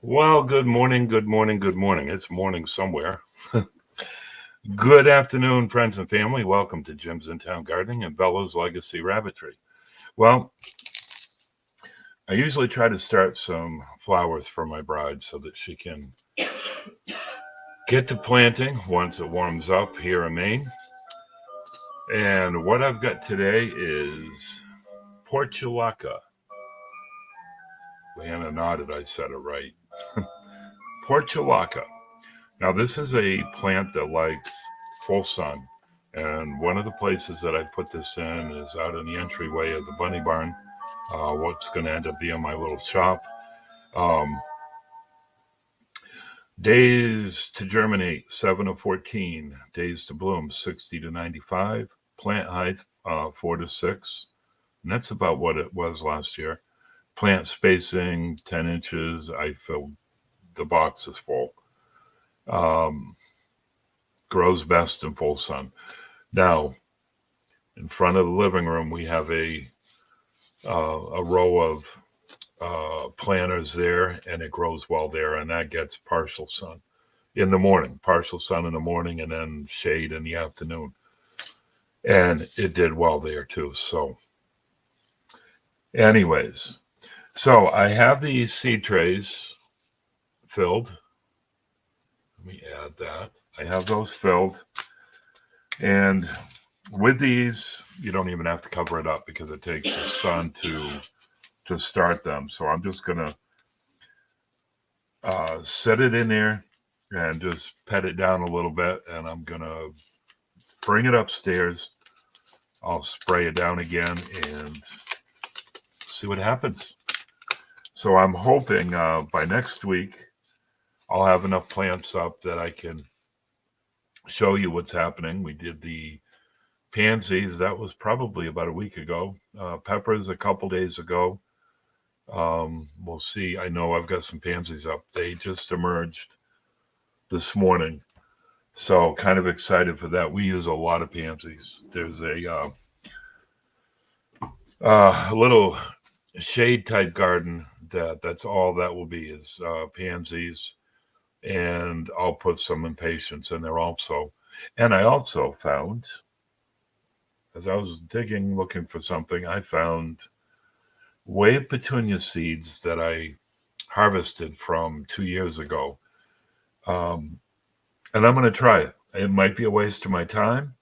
Well, good morning, good morning, good morning. It's morning somewhere. Good afternoon, friends and family. Welcome to Jim's in Town Gardening and Bella's Legacy Rabbitry. Well, I usually try to start some flowers for my bride so that she can get to planting once it warms up here in Maine. And what I've got today is Portulaca. Leanna nodded, I said it right. Portulaca. Now, this is a plant that likes full sun. And one of the places that I put this in is out in the entryway of the bunny barn, what's going to end up being my little shop. Um, Days to germinate, 7 to 14. Days to bloom, 60 to 95. Plant height, 4 to 6. And that's about what it was last year. Plant spacing, 10 inches. I filled the boxes full. Um, Grows best in full sun. Now, in front of the living room, we have a row of planters there, and it grows well there, and that gets partial sun in the morning, partial sun in the morning, and then shade in the afternoon. And it did well there too. So, anyways, so I have these seed trays filled. Let me add that. I have those filled, and with these, you don't even have to cover it up because it takes the sun to start them. So I'm just gonna set it in there and just pet it down a little bit, and I'm gonna bring it upstairs. I'll spray it down again and see what happens. So I'm hoping by next week I'll have enough plants up that I can show you what's happening. We did the pansies, that was probably about a week ago. Peppers a couple days ago. We'll see. I know I've got some pansies up. They just emerged this morning. So kind of excited for that. We use a lot of pansies. There's a little shade type garden that's all that will be is pansies, and I'll put some impatiens in there also. And I also found, as I was digging looking for something, I found wave petunia seeds that I harvested from 2 years ago. And I'm going to try it. It might be a waste of my time,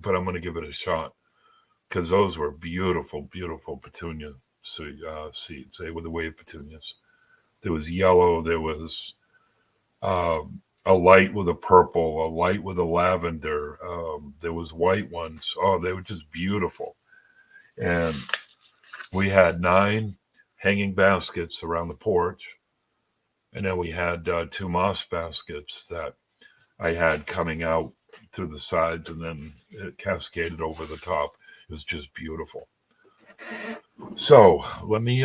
but I'm going to give it a shot because those were beautiful, beautiful petunia seeds. They were the wave petunias. There was yellow. There was a light with a purple, a light with a lavender. There was white ones. Oh, they were just beautiful. And we had 9 hanging baskets around the porch. And then we had 2 moss baskets that I had coming out through the sides, and then it cascaded over the top. It was just beautiful. So let me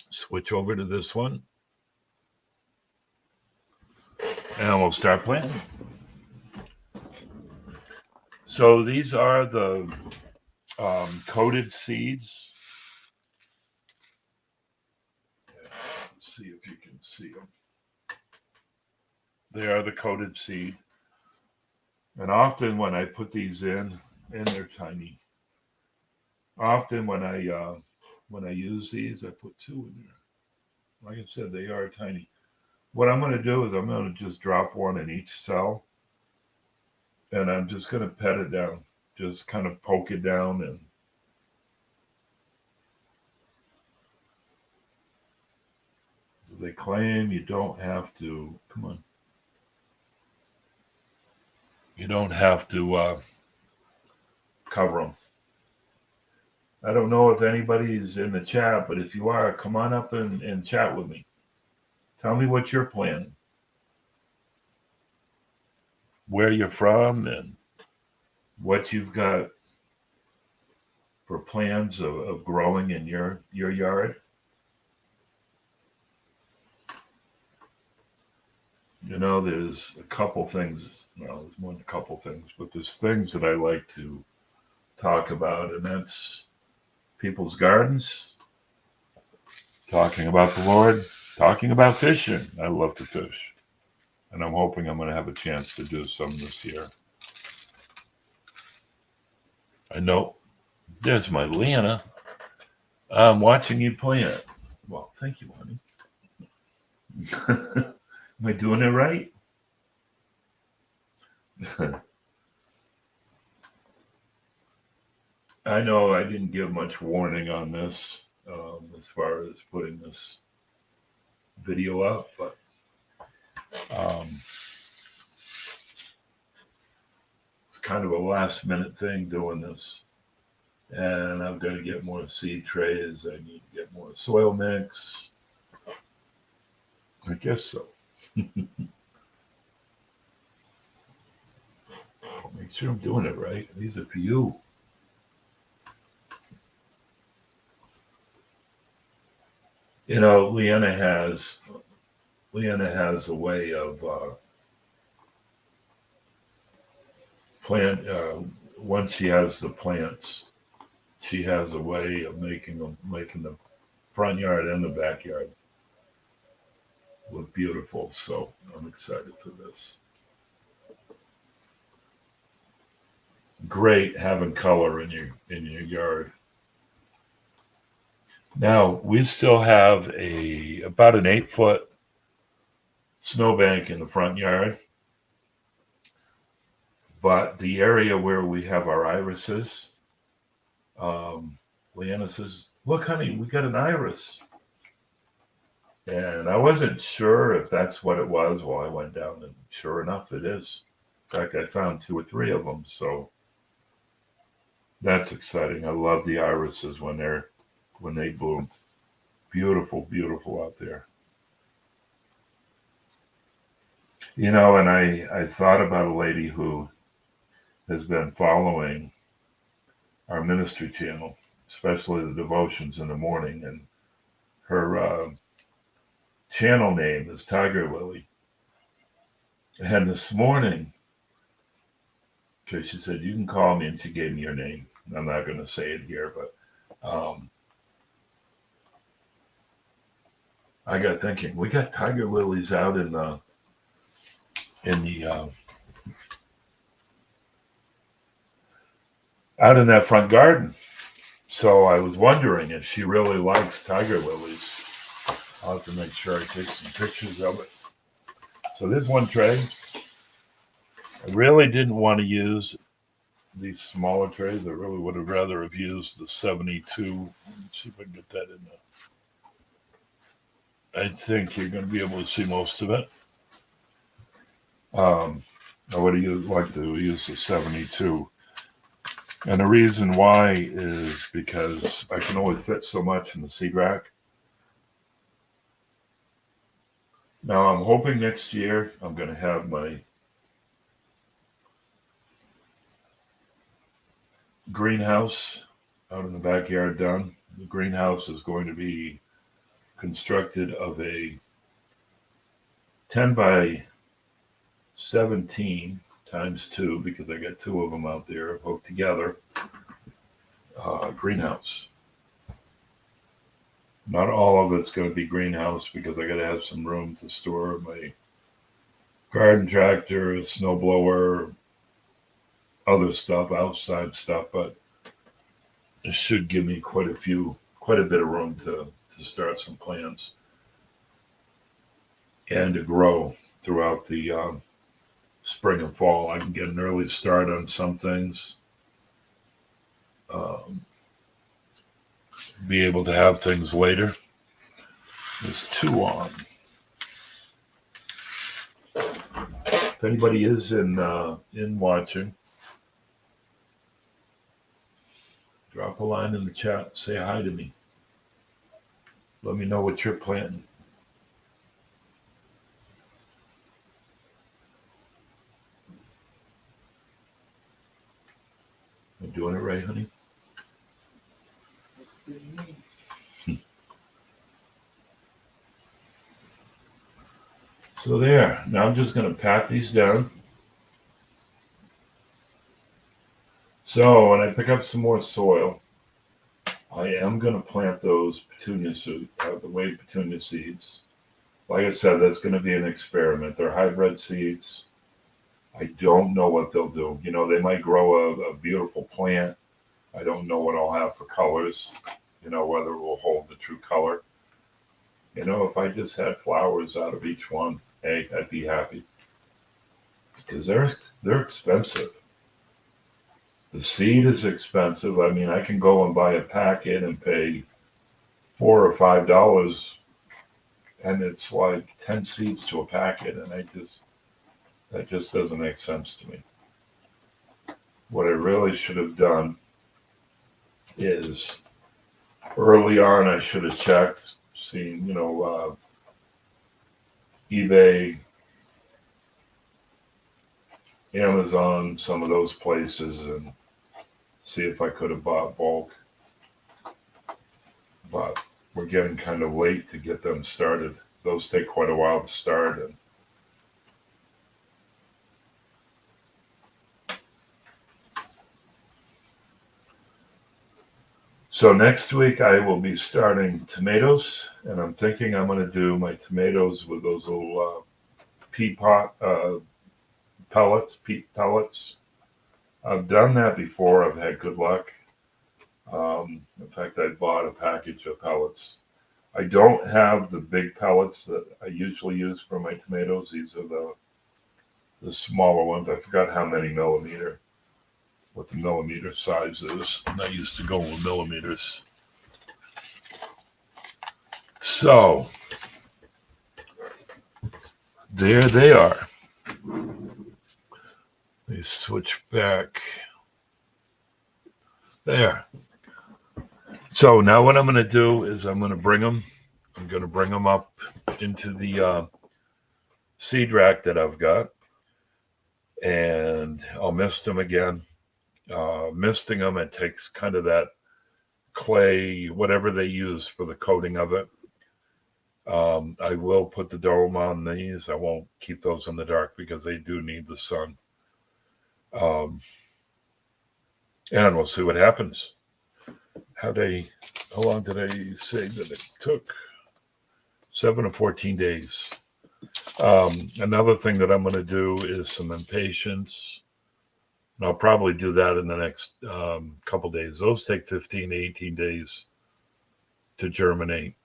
switch over to this one, and we'll start planting. So these are the coated seeds. Let's see if you can see them. They are the coated seed. And often when I put these in, and they're tiny. Often when I use these, I put 2 in there. Like I said, they are tiny. What I'm going to do is I'm going to just drop 1 in each cell, and I'm just going to pet it down, just kind of poke it down, and as they claim, you don't have to. Come on. You don't have to cover them. I don't know if anybody's in the chat, but if you are, come on up and chat with me. Tell me what you're planning, where you're from, and what you've got for plans of growing in your yard. You know, there's a couple things. Well, there's more than a couple things, but there's things that I like to talk about, and that's people's gardens, talking about the Lord, talking about fishing. I love to fish. And I'm hoping I'm going to have a chance to do some this year. I know. There's my Leanna. I'm watching you plant. Well, thank you, honey. Am I doing it right? I know I didn't give much warning on this as far as putting this video up, but it's kind of a last minute thing doing this. And I've got to get more seed trays. I need to get more soil mix. I guess so. Make sure I'm doing it right. These are for you. You know, Leanna has a way of plant. Once she has the plants, she has a way of making the front yard and the backyard look beautiful. So I'm excited for this. Great having color in your yard. Now we still have about an 8-foot snowbank in the front yard, but the area where we have our irises, Leanna says, "Look, honey, we got an iris." And I wasn't sure if that's what it was. Well, I went down, and sure enough, it is. In fact, I found 2 or 3 of them, so that's exciting. I love the irises when they bloom. Beautiful, beautiful out there. You know, and I thought about a lady who has been following our ministry channel, especially the devotions in the morning, and her channel name is Tiger Lily. And this morning, because she said, "You can call me," and she gave me your name. I'm not going to say it here, but I got thinking, we got tiger lilies out in the out in that front garden. So I was wondering if she really likes tiger lilies. I'll have to make sure I take some pictures of it. So there's one tray. I really didn't want to use these smaller trays. I really would have rather have used the 72. Let's see if I can get that in there. I think you're going to be able to see most of it. I would have liked to use the 72. And the reason why is because I can only fit so much in the seed rack. Now I'm hoping next year I'm going to have my greenhouse out in the backyard done. The greenhouse is going to be constructed of a 10 by 17 times 2, because I got 2 of them out there hooked together, greenhouse. Not all of it's going to be greenhouse because I got to have some room to store my garden tractor, snow blower, other stuff, outside stuff, but it should give me quite a bit of room to start some plants and to grow throughout the spring and fall. I can get an early start on some things. Be able to have things later. There's 2 on. If anybody is in watching, drop a line in the chat. Say hi to me. Let me know what you're planting. I'm doing it right, honey. So there. Now I'm just going to pat these down. So when I pick up some more soil, I am going to plant those the wave petunia seeds. Like I said, that's going to be an experiment. They're hybrid seeds. I don't know what they'll do. They might grow a beautiful plant. I don't know what I'll have for colors, whether it will hold the true color. If I just had flowers out of each one, hey, I'd be happy. Because they're expensive. The seed is expensive. I mean, I can go and buy a packet and pay $4 or $5, and it's like 10 seeds to a packet, and that just doesn't make sense to me. What I really should have done is early on I should have checked, seen, eBay, Amazon, some of those places, and see if I could have bought bulk. But we're getting kind of late to get them started. Those take quite a while to start. And so next week I will be starting tomatoes, and I'm thinking I'm going to do my tomatoes with those little peat pellets. I've done that before. I've had good luck. In fact, I bought a package of pellets. I don't have the big pellets that I usually use for my tomatoes. These are the smaller ones. I forgot what the millimeter size is. And I used to go with millimeters. So, there they are. Let me switch back. There. So now what I'm going to do is I'm going to bring them up into the seed rack that I've got, and I'll mist them again. Misting them, it takes kind of that clay, whatever they use for the coating of it. I will put the dome on these. I won't keep those in the dark because they do need the sun. And we'll see what happens. How long did I say that it took? 7 to 14 days. Another thing that I'm going to do is some impatiens. And I'll probably do that in the next couple days. Those take 15 to 18 days to germinate.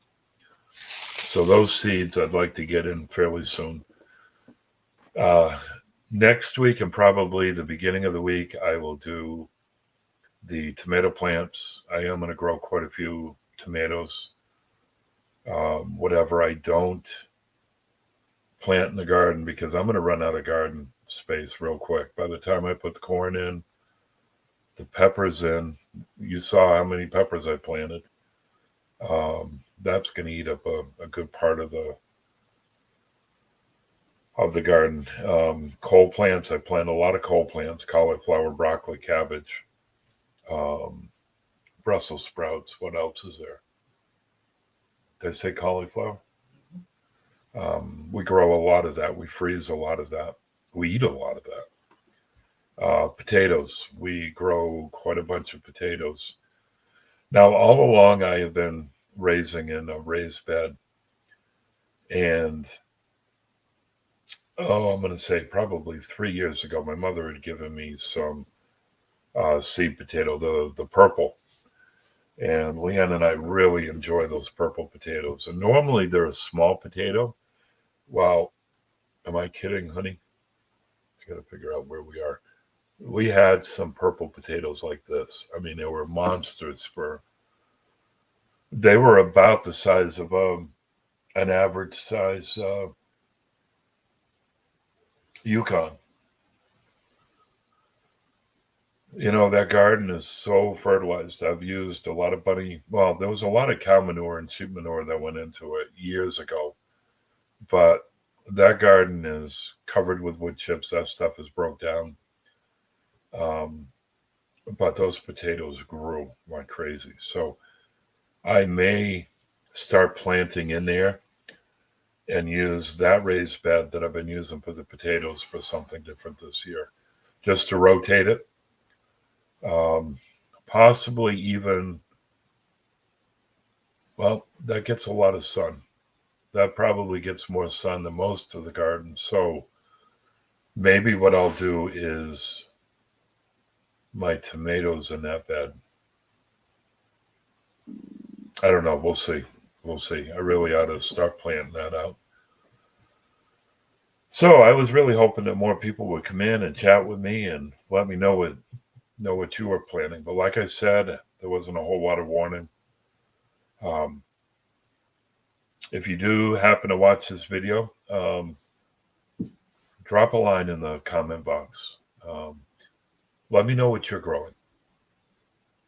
So those seeds I'd like to get in fairly soon. Next week and probably the beginning of the week, I will do the tomato plants. I am going to grow quite a few tomatoes. Whatever I don't plant in the garden, because I'm going to run out of garden space real quick. By the time I put the corn in, the peppers in, you saw how many peppers I planted. That's going to eat up a good part of the garden. Cole plants, I plant a lot of cole plants: cauliflower, broccoli, cabbage, Brussels sprouts. What else is there? Did I say cauliflower? We grow a lot of that. We freeze a lot of that. We eat a lot of that. Potatoes. We grow quite a bunch of potatoes. Now, all along, I have been raising in a raised bed. And, I'm going to say probably 3 years ago, my mother had given me some seed potato, the purple. And Leanne and I really enjoy those purple potatoes. And normally they're a small potato. Well, am I kidding, honey? I got to figure out where we are. We had some purple potatoes like this. I mean, they were monsters. They were about the size of an average size Yukon. That garden is so fertilized. I've used a lot of there was a lot of cow manure and sheep manure that went into it years ago. But that garden is covered with wood chips. That stuff is broke down. But those potatoes grew like crazy. So I may start planting in there and use that raised bed that I've been using for the potatoes for something different this year, just to rotate it. Possibly even Well, that gets a lot of sun. That probably gets more sun than most of the garden. So maybe what I'll do is my tomatoes in that bed. I don't know. We'll see. We'll see. I really ought to start planting that out. So I was really hoping that more people would come in and chat with me and let me know what you were planning. But like I said, there wasn't a whole lot of warning. Um, if you do happen to watch this video, drop a line in the comment box. Let me know what you're growing.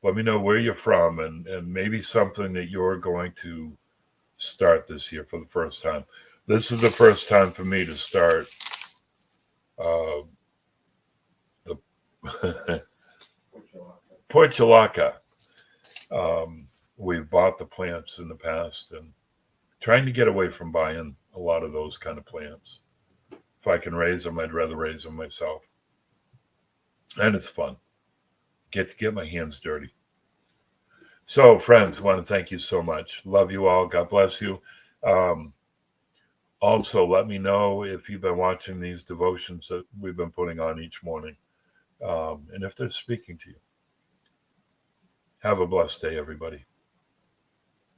Let me know where you're from and maybe something that you're going to start this year for the first time. This is the first time for me to start the Portulaca. We've bought the plants in the past and trying to get away from buying a lot of those kind of plants. If I can raise them, I'd rather raise them myself. And it's fun. Get to get my hands dirty. So, friends, I want to thank you so much. Love you all. God bless you. Also, let me know if you've been watching these devotions that we've been putting on each morning, and if they're speaking to you. Have a blessed day, everybody.